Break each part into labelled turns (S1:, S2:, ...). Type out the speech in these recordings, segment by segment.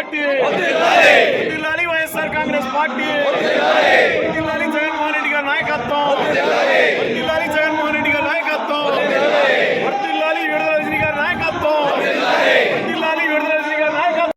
S1: Party వర్ధిల్లాలి YSR Congress party వర్ధిల్లాలి జగన్మోహన్ రెడ్డి గారి నాయకత్వం వర్ధిల్లాలి జగన్మోహన్ రెడ్డి గారి నాయకత్వం వర్ధిల్లాలి విడుదల రజనీ గారి నాయకత్వం వర్ధిల్లాలి విడుదల రజనీ గారి నాయకత్వం.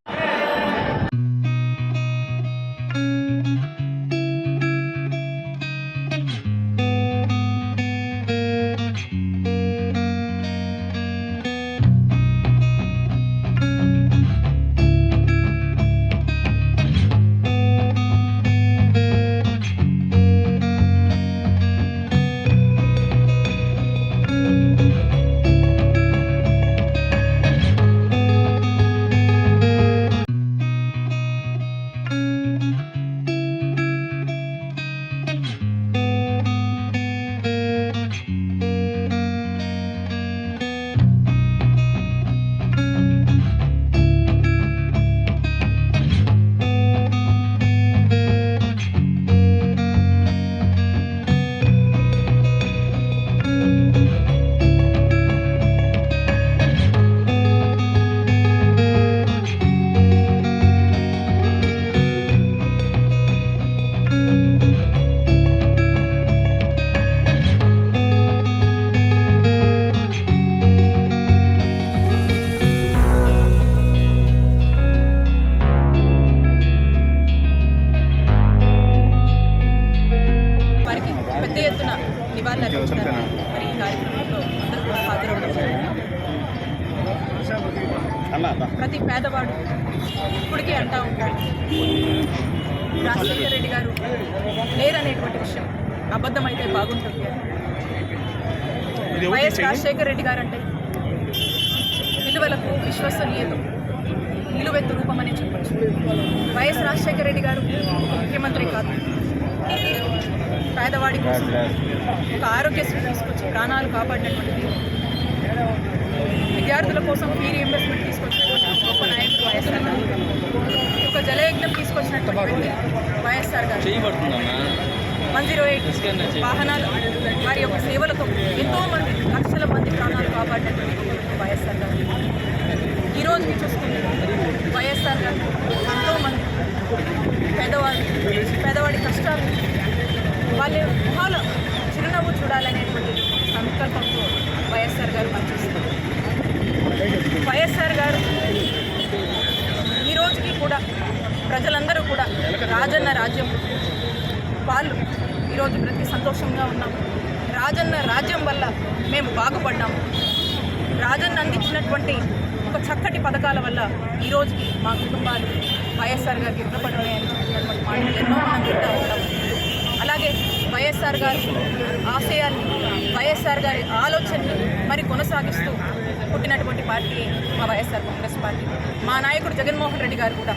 S2: మరి ఈ కార్యక్రమంలో అందరూ కూడా హాజరవడం జరిగింది. ప్రతి పేదవాడు ఇప్పటికీ అంటూ ఉంటాడు రాజశేఖర రెడ్డి గారు లేరనేటువంటి విషయం అబద్ధమైతే బాగుంటుంది. వైఎస్ రాజశేఖర రెడ్డి గారు అంటే విలువలకు విశ్వసనీయత నిలువెత్తు రూపమని చెప్పచ్చు. వైఎస్ రాజశేఖర రెడ్డి గారు ఒక ముఖ్యమంత్రి కాదు, పేదవాడి కోసం ఒక ఆరోగ్యశ్రీ తీసుకొచ్చి ప్రాణాలు కాపాడినటువంటి విద్యార్థుల కోసం ఫీ రీయింబర్స్మెంట్ తీసుకొచ్చినటువంటి గొప్ప నాయకుడు వైఎస్ఆర్ గారు. ఒక జలయజ్ఞం తీసుకొచ్చినటువంటి వ్యక్తి వైఎస్ఆర్ గారు. 108 వాహనాలు వారి యొక్క సేవలతో ఎంతోమంది లక్షల మంది ప్రాణాలు కాపాడినటువంటి వైఎస్ఆర్ గారు. ఈరోజు చూసుకుంటే వైఎస్ఆర్ గారు ఎంతోమంది పేదవాడి కష్టాలు వాళ్ళ మొహాల చిరునవ్వు చూడాలనేటువంటి సంకల్పంతో వైఎస్ఆర్ గారు పనిచేస్తారు. వైఎస్ఆర్ గారు ఈ రోజుకి కూడా ప్రజలందరూ కూడా రాజన్న రాజ్యం వాళ్ళు ఈరోజు ప్రతి సంతోషంగా ఉన్నాము. రాజన్న రాజ్యం వల్ల మేము బాగుపడ్డాము. రాజన్న అందించినటువంటి ఒక చక్కటి పథకాల వల్ల ఈరోజుకి మా కుటుంబాలు వైఎస్ఆర్ గారికి రుణపడ్డాయని చెప్పినటువంటి మాటలు ఎన్నో మనం వింటూ ఉంటాము. అలాగే వైఎస్ఆర్ గారి ఆశయాన్ని వైఎస్ఆర్ గారి ఆలోచనని మరి కొనసాగిస్తూ పుట్టినటువంటి పార్టీ మా వైఎస్ఆర్ కాంగ్రెస్ పార్టీ. మా నాయకుడు జగన్మోహన్ రెడ్డి గారు కూడా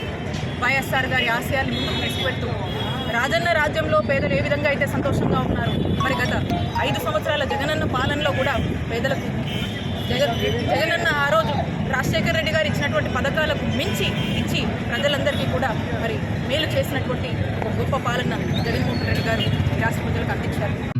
S2: వైఎస్ఆర్ గారి ఆశయాన్ని ముందుకు తీసుకువెళ్తూ రాజన్న రాజ్యంలో పేదలు ఏ విధంగా అయితే సంతోషంగా ఉన్నారు, మరి గత 5 సంవత్సరాల జగనన్న పాలనలో కూడా పేదలకు జగనన్న ఆ రోజు రాజశేఖర రెడ్డి గారు ఇచ్చినటువంటి పథకాలకు మించి ఇచ్చి ప్రజలందరికీ కూడా మరి మేలు చేసినటువంటి ఒక గొప్ప పాలన జగన్మోహన్ రెడ్డి గారు రాష్ట్ర ప్రజలకు అందించారు.